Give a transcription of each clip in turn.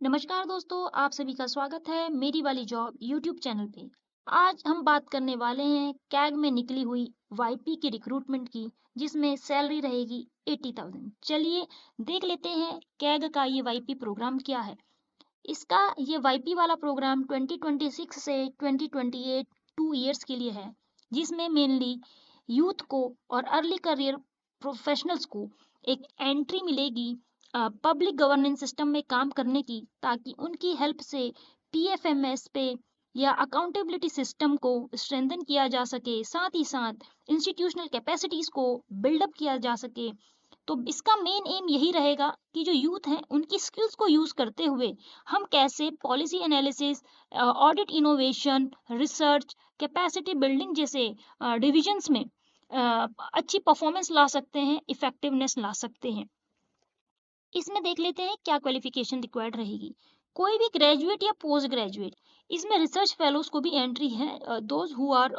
नमस्कार दोस्तों, आप सभी का स्वागत है मेरी वाली जॉब यूट्यूब चैनल पे। आज हम बात करने वाले हैं कैग में निकली हुई वाईपी की रिक्रूटमेंट की, जिसमें सैलरी रहेगी 80,000। चलिए देख लेते हैं कैग का ये वाईपी प्रोग्राम क्या है। इसका ये वाईपी वाला प्रोग्राम 2026 से 2028 2 इयर्स के लिए है, जिसमें मेनली यूथ को और अर्ली करियर प्रोफेशनल्स को एक एंट्री मिलेगी पब्लिक गवर्नेंस सिस्टम में काम करने की, ताकि उनकी हेल्प से पीएफएमएस पे या अकाउंटेबिलिटी सिस्टम को स्ट्रेंथन किया जा सके, साथ ही साथ इंस्टीट्यूशनल कैपेसिटीज को बिल्डअप किया जा सके। तो इसका मेन एम यही रहेगा कि जो यूथ हैं उनकी स्किल्स को यूज करते हुए हम कैसे policy analysis, audit, innovation, research, capacity building जैसे डिविजन्स में अच्छी परफॉर्मेंस ला सकते हैं, इफेक्टिवनेस ला सकते हैं। इसमें देख लेते हैं क्या क्वालिफिकेशन रिक्वायर्ड रहेगी। कोई भी ग्रेजुएट या पोस्ट ग्रेजुएट, इसमें रिसर्च फेलोज को भी एंट्री है, दोज हु आर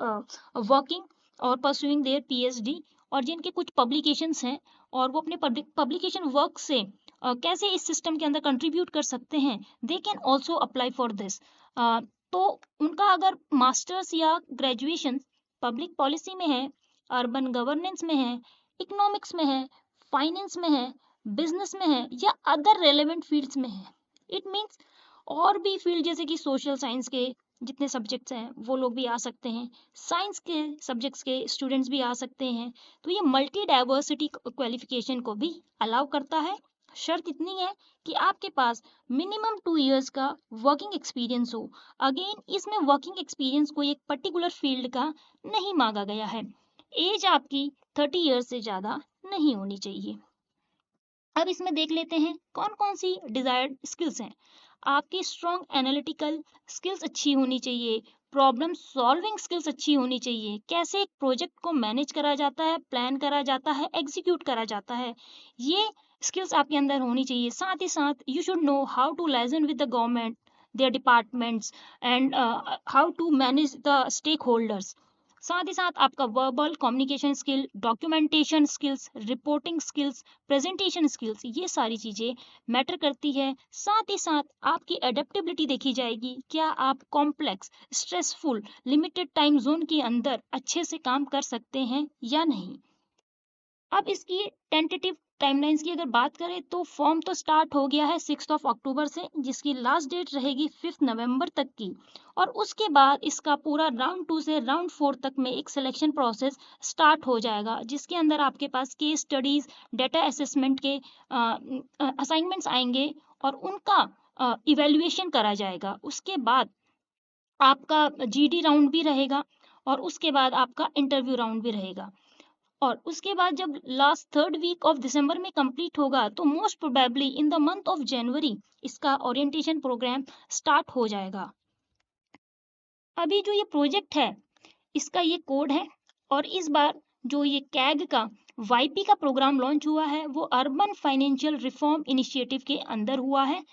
वर्किंग और परसुइंग देयर पीएचडी, और जिनके कुछ पब्लिकेशंस हैं और वो अपने पब्लिकेशन वर्क से कैसे इस सिस्टम के अंदर कंट्रीब्यूट कर सकते हैं, they can also apply for this. तो उनका अगर मास्टर्स या ग्रेजुएशन पब्लिक पॉलिसी में है, अर्बन गवर्नेंस में है, इकोनॉमिक्स में है, फाइनेंस में है, बिजनेस में है या अदर रेलेवेंट फील्ड्स में है, इट मीन्स और भी फील्ड जैसे कि सोशल साइंस के जितने सब्जेक्ट्स हैं वो लोग भी आ सकते हैं, साइंस के सब्जेक्ट्स के स्टूडेंट्स भी आ सकते हैं। तो ये मल्टी डाइवर्सिटी क्वालिफिकेशन को भी अलाउ करता है। शर्त इतनी है कि आपके पास मिनिमम 2 इयर्स का वर्किंग एक्सपीरियंस हो। अगेन इसमें वर्किंग एक्सपीरियंस कोई एक पर्टिकुलर फील्ड का नहीं मांगा गया है। एज आपकी 30 इयर्स से ज़्यादा नहीं होनी चाहिए। अब इसमें देख लेते हैं कौन कौन सी डिजायर्ड स्किल्स हैं। आपकी स्ट्रॉन्ग एनालिटिकल स्किल्स अच्छी होनी चाहिए, प्रॉब्लम सॉल्विंग स्किल्स अच्छी होनी चाहिए, कैसे एक प्रोजेक्ट को मैनेज करा जाता है, प्लान करा जाता है, एग्जीक्यूट करा जाता है, ये स्किल्स आपके अंदर होनी चाहिए। साथ ही साथ you should know how to liaison with the government, their departments, and how to manage the stakeholders. साथ ही साथ आपका verbal communication skill, documentation skills, reporting skills, presentation skills, ये सारी चीज़ें मैटर करती है। साथ ही साथ आपकी एडेप्टेबिलिटी देखी जाएगी, क्या आप complex, stressful, limited time zone के अंदर अच्छे से काम कर सकते हैं या नहीं। अब इसकी टेंटेटिव टाइमलाइंस की अगर बात करें तो फॉर्म तो स्टार्ट हो गया है 6 अक्टूबर से, जिसकी लास्ट डेट रहेगी 5 नवंबर तक की। और उसके बाद इसका पूरा राउंड 2 से राउंड 4 तक में एक सिलेक्शन प्रोसेस स्टार्ट हो जाएगा, जिसके अंदर आपके पास केस स्टडीज, डेटा असेसमेंट के असाइनमेंट्स आएंगे और उनका इवेल्युएशन करा जाएगा। उसके बाद आपका जीडी राउंड भी रहेगा और उसके बाद आपका इंटरव्यू राउंड भी रहेगा। और उसके बाद जब last 3rd week of December में कंप्लीट होगा तो most probably in the month of January इसका ओरिएंटेशन प्रोग्राम स्टार्ट हो जाएगा। अभी जो ये प्रोजेक्ट है इसका ये कोड है, और इस बार जो ये कैग का वाईपी का प्रोग्राम लॉन्च हुआ है वो अर्बन फाइनेंशियल रिफॉर्म इनिशिएटिव के अंदर हुआ है।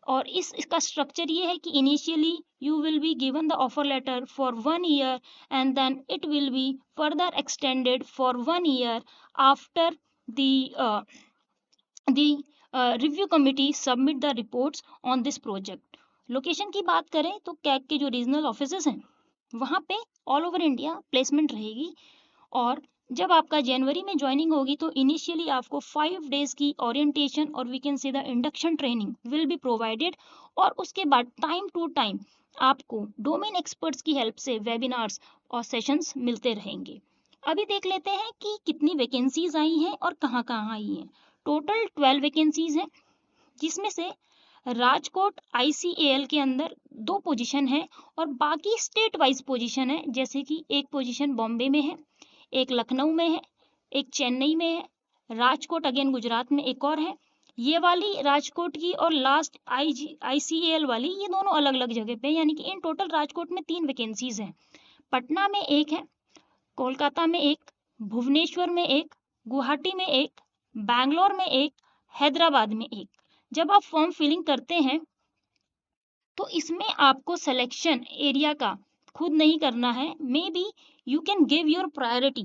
और इसका स्ट्रक्चर ये है कि initially you will be given the offer letter for 1 year, and then it will be further extended for 1 year after the review committee submit the reports on this project. Location की बात करें तो CAG के जो regional offices हैं वहाँ पे all over India placement रहेगी। और जब आपका जनवरी में ज्वाइनिंग होगी तो इनिशियली आपको 5 डेज की ओरिएंटेशन और we can say the induction training will be provided. और उसके बाद टाइम टू टाइम आपको डोमेन एक्सपर्ट्स की हेल्प से वेबिनार्स और सेशंस मिलते रहेंगे। अभी देख लेते हैं कि कितनी वैकेंसीज आई हैं और कहाँ कहाँ आई हैं। टोटल 12 वैकेंसीज हैं, जिसमें से राजकोट आईसीएएल के अंदर 2 पोजीशन है और बाकी स्टेट वाइज पोजीशन है, जैसे कि एक पोजीशन बॉम्बे में है, एक लखनऊ में है, एक चेन्नई में है, राजकोट अगेन गुजरात में एक और है। ये वाली राजकोट की और लास्ट आईसीएल वाली ये दोनों अलग अलग जगह पे, यानी कि इन टोटल राजकोट में 3 वैकेंसीज हैं। पटना में एक है, कोलकाता में एक, भुवनेश्वर में एक, गुवाहाटी में एक, बैंगलोर में एक, हैदराबाद में एक। जब आप फॉर्म फिलिंग करते हैं तो इसमें आपको सिलेक्शन एरिया का खुद नहीं करना है, may be you can give your priority,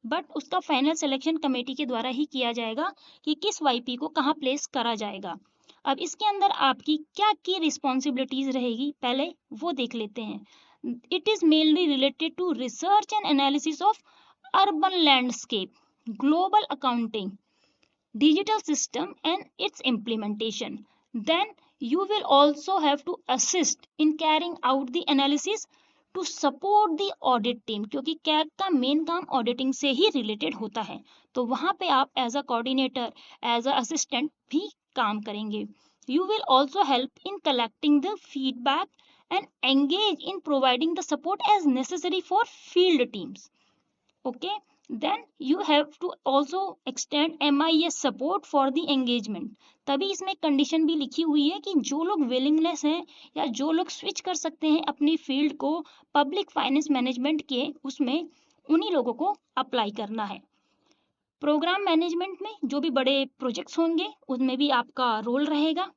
but उसका फाइनल सिलेक्शन कमेटी के द्वारा ही किया जाएगा कि किस वाईपी को कहाँ प्लेस करा जाएगा। अब इसके अंदर आपकी क्या की रिस्पॉन्सिबिलिटीज रहेगी पहले वो देख लेते हैं। It is mainly related to research and analysis of urban landscape, global accounting, digital system and its implementation. Then you will also have to assist in carrying out the analysis to support the audit team, क्योंकि CAG का main काम auditing से ही related होता है, तो वहां पे आप as a coordinator, as a assistant भी काम करेंगे। You will also help in collecting the feedback and engage in providing the support as necessary for field teams. Okay, then you have to also extend MIS support for the engagement. तभी इसमें condition भी लिखी हुई है कि जो लोग willingness हैं या जो लोग स्विच कर सकते हैं अपनी फील्ड को पब्लिक फाइनेंस मैनेजमेंट के, उसमें उन्हीं लोगों को अप्लाई करना है। प्रोग्राम मैनेजमेंट में जो भी बड़े प्रोजेक्ट्स होंगे उसमें भी आपका रोल रहेगा।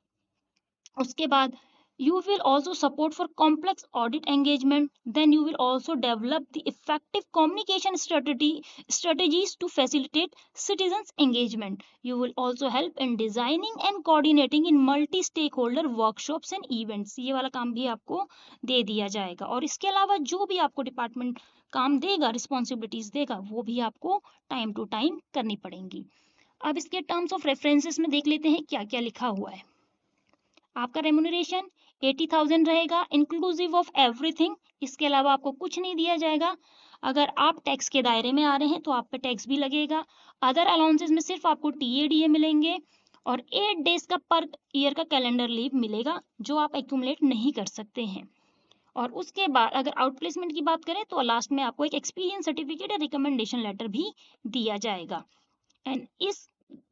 उसके बाद you will also support for complex audit engagement. Then you will also develop the effective communication strategies to facilitate citizens engagement. You will also help in designing and coordinating in multi stakeholder workshops and events. ये वाला काम भी आपको दे दिया जाएगा, और इसके अलावा जो भी आपको डिपार्टमेंट काम देगा, रिस्पॉन्सिबिलिटीज देगा, वो भी आपको टाइम टू टाइम करनी पड़ेंगी। अब इसके टर्म्स ऑफ रेफरेंसेस में देख लेते हैं क्या क्या लिखा हुआ है। आपका रेम्यूनरेशन 80,000 रहेगा इंक्लूसिव ऑफ एवरीथिंग, इसके अलावा आपको कुछ नहीं दिया जाएगा। अगर आप टैक्स के दायरे में आ रहे हैं तो आप पे टैक्स भी लगेगा। अदर अलाउंसेस में सिर्फ आपको TADA मिलेंगे और 8 डेज का पर ईयर का कैलेंडर लीव मिलेगा जो आप एक्यूमुलेट नहीं कर सकते हैं। और उसके बाद अगर आउटप्लेसमेंट की बात करें तो लास्ट में आपको एक एक्सपीरियंस सर्टिफिकेट या रिकमेंडेशन लेटर भी दिया जाएगा। एंड इस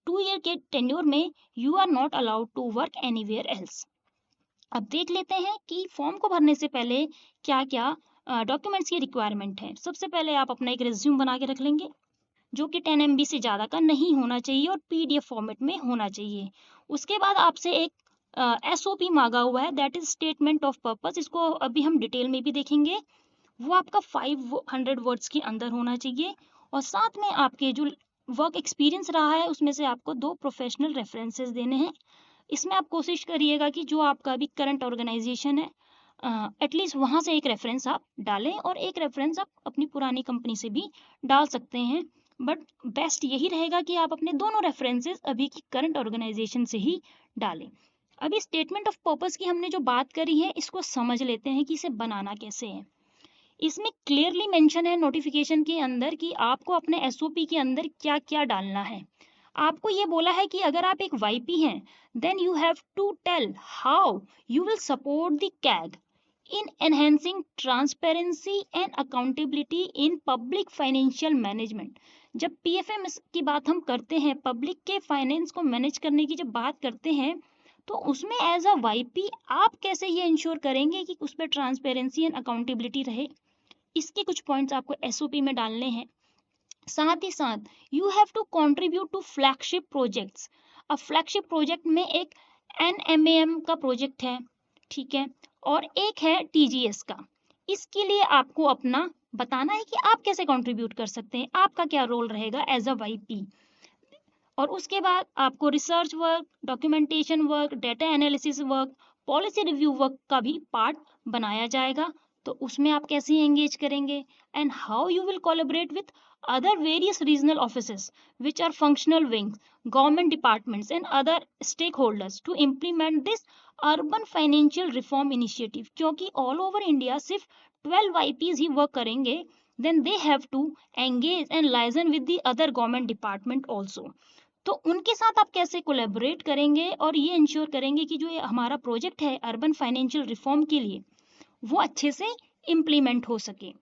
2 ईयर के टेन्योर में you are not allowed to work anywhere else. अब देख लेते हैं कि फॉर्म को भरने से पहले क्या क्या डॉक्यूमेंट्स की रिक्वायरमेंट है। सबसे पहले आप अपना एक रिज्यूम बना के रख लेंगे जो कि 10 MB से ज़्यादा का नहीं होना चाहिए और PDF फॉर्मेट में होना चाहिए। उसके बाद आपसे एक SOP मांगा हुआ है, that is statement of purpose. इसको अभी हम डिटेल में भी देखेंगे। वो आपका 500 वर्ड्स के अंदर होना चाहिए, और साथ में आपके जो वर्क एक्सपीरियंस रहा है उसमें से आपको 2 प्रोफेशनल रेफरेंसेस देने हैं। इसमें आप कोशिश करिएगा कि जो आपका अभी करंट ऑर्गेनाइजेशन है एटलीस्ट वहाँ से एक रेफरेंस आप डालें, और एक रेफरेंस आप अपनी पुरानी कंपनी से भी डाल सकते हैं, बट बेस्ट यही रहेगा कि आप अपने दोनों रेफरेंसेस अभी की करंट ऑर्गेनाइजेशन से ही डालें। अभी स्टेटमेंट ऑफ पर्पस की हमने जो बात करी है इसको समझ लेते हैं कि इसे बनाना कैसे है। इसमें क्लियरली मेंशन है नोटिफिकेशन के अंदर कि आपको अपने SOP के अंदर क्या क्या डालना है। आपको ये बोला है कि अगर आप एक YP हैं then you have to tell how you will support the CAG in enhancing transparency and accountability in public financial management। जब PFM की बात हम करते हैं, पब्लिक के फाइनेंस को मैनेज करने की जब बात करते हैं, तो उसमें एज अ YP आप कैसे ये इंश्योर करेंगे कि उस पर ट्रांसपेरेंसी एंड अकाउंटेबिलिटी रहे। इसके कुछ पॉइंट्स आपको SOP में डालने हैं। साथ ही साथ you have to contribute to flagship projects. अब फ्लैगशिप प्रोजेक्ट में एक NMAM का प्रोजेक्ट है, ठीक है, और एक है TGS का। इसके लिए आपको अपना बताना है कि आप कैसे कंट्रीब्यूट कर सकते हैं, आपका क्या रोल रहेगा एज अ YP। और उसके बाद आपको research work, documentation work, data analysis work, policy review work का भी पार्ट बनाया जाएगा, तो उसमें आप कैसे एंगेज करेंगे। And how you will collaborate with other various regional offices which are functional wings, government departments and other stakeholders to implement this urban financial reform initiative। क्योंकि all over India सिर्फ 12 YPs ही work करेंगे, then they have to engage and liaison with the other government department also। तो उनके साथ आप कैसे collaborate करेंगे और ये इंश्योर करेंगे कि जो ये हमारा प्रोजेक्ट है अर्बन फाइनेंशियल रिफॉर्म के लिए वो अच्छे से इम्प्लीमेंट हो सके।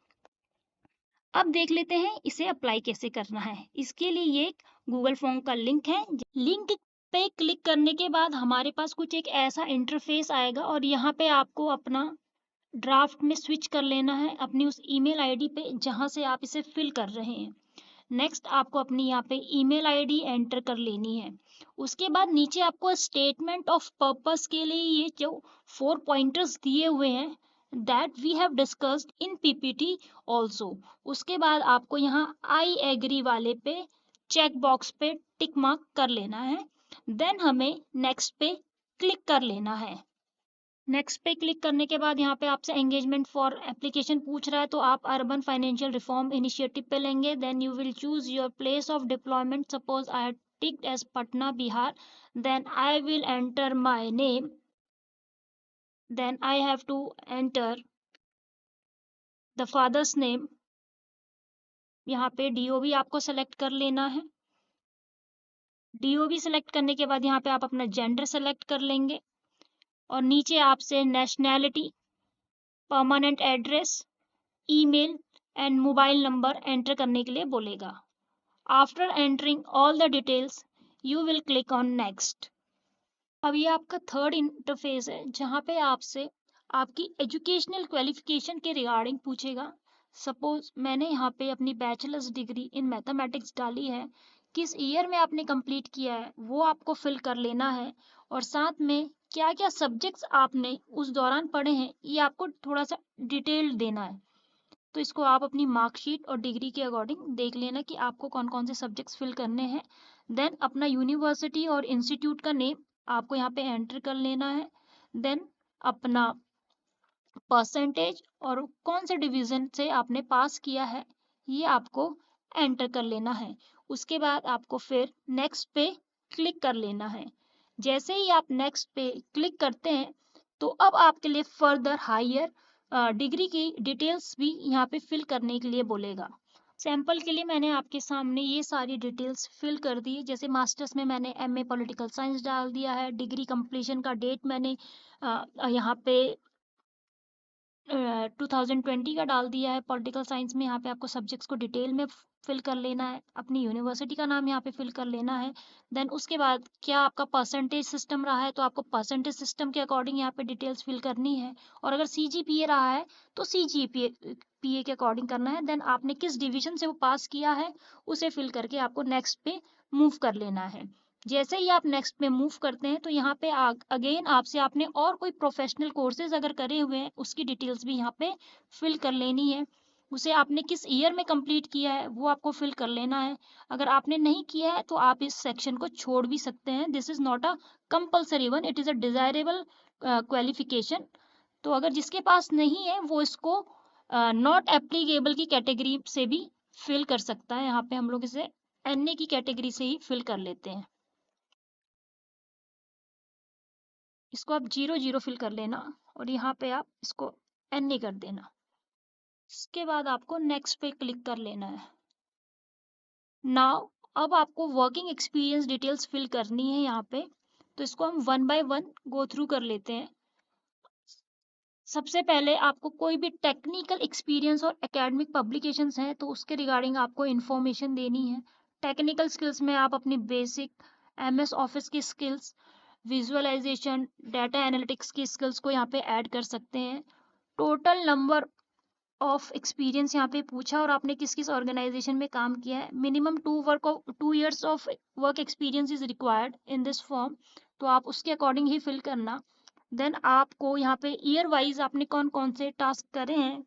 अब देख लेते हैं इसे अप्लाई कैसे करना है। इसके लिए ये एक गूगल फॉर्म का लिंक है। लिंक पे क्लिक करने के बाद हमारे पास कुछ एक ऐसा इंटरफेस आएगा, और यहाँ पे आपको अपना ड्राफ्ट में स्विच कर लेना है अपनी उस ईमेल आईडी पे जहाँ से आप इसे फिल कर रहे हैं। नेक्स्ट आपको अपनी यहाँ पे ईमेल आईडी एंटर कर लेनी है। उसके बाद नीचे आपको स्टेटमेंट ऑफ पर्पस के लिए ये जो 4 पॉइंटर्स दिए हुए हैं that we have discussed in PPT also। उसके बाद आपको यहाँ I agree वाले पे चेक बॉक्स पे टिक मार्क कर लेना है। देन हमें नेक्स्ट पे क्लिक कर लेना है। नेक्स्ट पे क्लिक करने के बाद यहाँ पे आपसे एंगेजमेंट फॉर एप्लीकेशन पूछ रहा है, तो आप अर्बन फाइनेंशियल रिफॉर्म इनिशिएटिव पे लेंगे। Then you will choose your place of deployment, suppose I ticked as Patna Bihar, then I will enter my name, then I have to enter the father's name. यहाँ पे DOB आपको select कर लेना है। DOB select करने के बाद यहाँ पे आप अपना जेंडर सेलेक्ट कर लेंगे और नीचे आपसे nationality, permanent address, email and mobile number enter करने के लिए बोलेगा। After entering all the details you will click on next. अब ये आपका थर्ड इंटरफेस है जहाँ पे आपसे आपकी एजुकेशनल क्वालिफिकेशन के रिगार्डिंग पूछेगा। सपोज मैंने यहाँ पे अपनी बैचलर्स डिग्री इन मैथमेटिक्स डाली है, किस ईयर में आपने कंप्लीट किया है वो आपको फिल कर लेना है, और साथ में क्या क्या सब्जेक्ट्स आपने उस दौरान पढ़े हैं ये आपको थोड़ा सा डिटेल देना है। तो इसको आप अपनी मार्कशीट और डिग्री के अकॉर्डिंग देख लेना कि आपको कौन कौन से सब्जेक्ट्स फिल करने हैं। देन अपना यूनिवर्सिटी और इंस्टीट्यूट का नेम आपको यहाँ पे एंटर कर लेना है। देन अपना परसेंटेज और कौन से डिवीजन से आपने पास किया है ये आपको एंटर कर लेना है। उसके बाद आपको फिर नेक्स्ट पे क्लिक कर लेना है। जैसे ही आप नेक्स्ट पे क्लिक करते हैं तो अब आपके लिए फर्दर हायर डिग्री की डिटेल्स भी यहाँ पे फिल करने के लिए बोलेगा। सैंपल के लिए मैंने आपके सामने ये सारी डिटेल्स फिल कर दी। जैसे मास्टर्स में मैंने एमए पॉलिटिकल साइंस डाल दिया है, डिग्री कंप्लीशन का डेट मैंने यहाँ पे 2020 का डाल दिया है। पॉलिटिकल साइंस में यहाँ पे आपको सब्जेक्ट्स को डिटेल में फिल कर लेना है, अपनी यूनिवर्सिटी का नाम यहाँ पे फिल कर लेना है। देन उसके बाद क्या आपका परसेंटेज सिस्टम रहा है तो आपको परसेंटेज सिस्टम के अकॉर्डिंग यहाँ पे डिटेल्स फिल करनी है, और अगर सीजीपीए रहा है तो सीजीपीए के अकॉर्डिंग करना है। देन आपने किस डिवीजन से वो पास किया है उसे फिल करके आपको नेक्स्ट पे मूव कर लेना है। जैसे ही आप नेक्स्ट पे मूव करते हैं तो यहाँ पे अगेन आपसे आपने और कोई प्रोफेशनल कोर्सेज अगर करे हुए हैं उसकी डिटेल्स भी यहाँ पे फिल कर लेनी है। उसे आपने किस ईयर में कंप्लीट किया है वो आपको फिल कर लेना है। अगर आपने नहीं किया है तो आप इस सेक्शन को छोड़ भी सकते हैं। This is not a compulsory one, it is a desirable qualification. तो अगर जिसके पास नहीं है वो इसको नॉट एप्लीकेबल की कैटेगरी से भी फिल कर सकता है। यहाँ पे हम लोग इसे एनए की कैटेगरी से ही फिल कर लेते हैं। इसको आप 0 0 फिल कर लेना और यहाँ पे आप इसको एन कर देना। इसके बाद आपको नेक्स्ट पे क्लिक कर लेना है। नाउ अब आपको वर्किंग एक्सपीरियंस डिटेल्स फिल करनी है यहाँ पे, तो इसको हम one by one go through कर लेते हैं। सबसे पहले आपको कोई भी टेक्निकल एक्सपीरियंस और एकेडमिक पब्लिकेशंस हैं तो उसके रिगार्डिंग आपको इन्फॉर्मेशन देनी है। टेक्निकल स्किल्स में आप अपनी बेसिक एमएस ऑफिस की स्किल्स, विजुअलाइजेशन, डाटा एनालिटिक्स की स्किल्स को यहाँ पे ऐड कर सकते हैं। टोटल नंबर ऑफ एक्सपीरियंस यहाँ पे पूछा और आपने किस किस ऑर्गेनाइजेशन में काम किया है। Minimum 2 years of work experience is required in this form, तो आप उसके अकॉर्डिंग ही फिल करना। देन आपको यहाँ पे ईयर वाइज आपने कौन कौन से टास्क करे हैं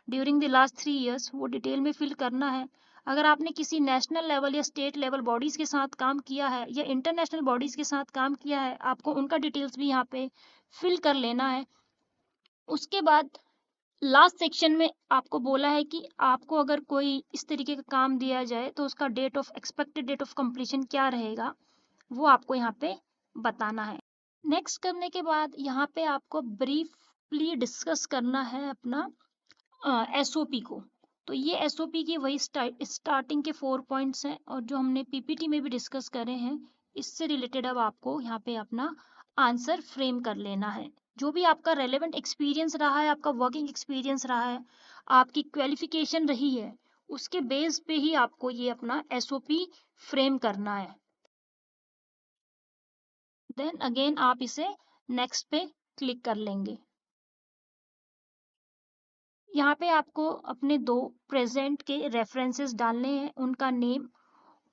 ड्यूरिंग द लास्ट 3 years वो डिटेल में फिल करना है। अगर आपने किसी नेशनल लेवल या स्टेट लेवल बॉडीज के साथ काम किया है या इंटरनेशनल बॉडीज के साथ काम किया है आपको उनका डिटेल्स भी यहाँ पे फिल कर लेना है। उसके बाद लास्ट सेक्शन में आपको बोला है कि आपको अगर कोई इस तरीके का काम दिया जाए तो उसका एक्सपेक्टेड डेट ऑफ कंप्लीशन क्या रहेगा वो आपको यहाँ पे बताना है। नेक्स्ट करने के बाद यहाँ पे आपको ब्रीफली डिस्कस करना है अपना एसओपी को। तो ये एसओपी की वही स्टार्टिंग के 4 पॉइंट्स हैं और जो हमने पीपीटी में भी डिस्कस करे हैं इससे रिलेटेड अब आपको यहाँ पे अपना आंसर फ्रेम कर लेना है। जो भी आपका रेलेवेंट एक्सपीरियंस रहा है, आपका वर्किंग एक्सपीरियंस रहा है, आपकी क्वालिफिकेशन रही है, उसके बेस पे ही आपको ये अपना एसओपी फ्रेम करना है। देन अगेन आप इसे नेक्स्ट पे क्लिक कर लेंगे। यहाँ पे आपको अपने 2 प्रेजेंट के रेफरेंसेस डालने हैं, उनका नेम,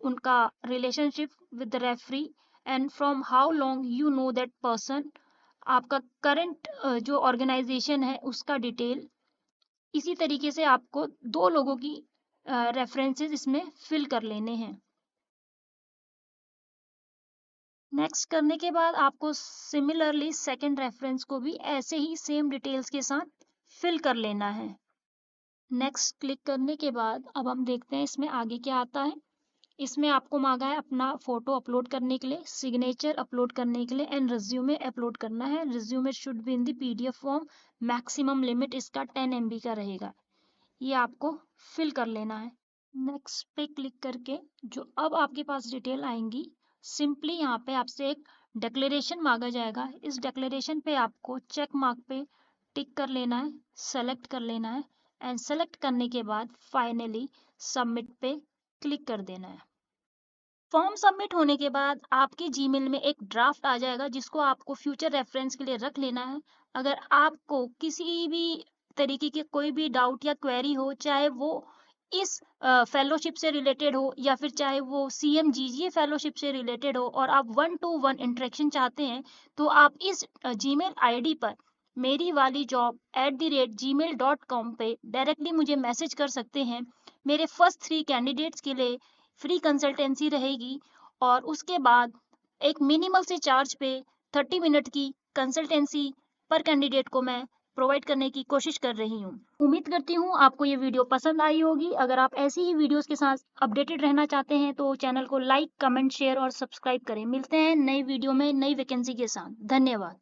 उनका relationship with the referee and from how long you know that person. आपका करंट जो ऑर्गेनाइजेशन है उसका डिटेल। इसी तरीके से आपको 2 लोगों की रेफरेंसेस इसमें फिल कर लेने हैं। नेक्स्ट करने के बाद आपको सिमिलरली सेकंड रेफरेंस को भी ऐसे ही सेम डिटेल्स के साथ फिल कर लेना है। नेक्स्ट क्लिक करने के बाद अब हम देखते हैं इसमें आगे क्या आता है। इसमें आपको मांगा है अपना फोटो अपलोड करने के लिए, सिग्नेचर अपलोड करने के लिए एंड रिज्यूमे अपलोड करना है। Resume should be in the PDF form. Maximum limit इसका 10 MB का रहेगा। ये आपको फिल कर लेना है। नेक्स्ट पे क्लिक करके जो अब आपके पास डिटेल आएंगी, सिंपली यहाँ पे आपसे एक डिक्लेरेशन मांगा जाएगा। इस डिक्लेरेशन पे आपको चेक मार्क पे टिक कर लेना है, सेलेक्ट कर लेना है एंड सेलेक्ट करने के बाद फाइनली सबमिट पे क्लिक कर देना है। फॉर्म सबमिट होने के बाद आपके जीमेल में एक ड्राफ्ट आ जाएगा जिसको आपको फ्यूचर रेफरेंस के लिए रख लेना है। अगर आपको किसी भी तरीके की कोई भी डाउट या क्वेरी हो, चाहे वो इस फेलोशिप से रिलेटेड हो या फिर चाहे वो CMGGA फेलोशिप से रिलेटेड हो और आप 1-to-1 इंटरेक्शन चाहते हैं, तो आप इस जीमेल आईडी पर मेरी वाली जॉब @gmail.com पे डायरेक्टली मुझे मैसेज कर सकते हैं। मेरे फर्स्ट 3 कैंडिडेट्स के लिए फ्री कंसल्टेंसी रहेगी और उसके बाद एक मिनिमल से चार्ज पे 30 मिनट की कंसल्टेंसी पर कैंडिडेट को मैं प्रोवाइड करने की कोशिश कर रही हूँ। उम्मीद करती हूँ आपको ये वीडियो पसंद आई होगी। अगर आप ऐसी ही वीडियोस के साथ अपडेटेड रहना चाहते हैं तो चैनल को लाइक, कमेंट, शेयर और सब्सक्राइब करें। मिलते हैं नई वीडियो में नई वैकेंसी के साथ। धन्यवाद।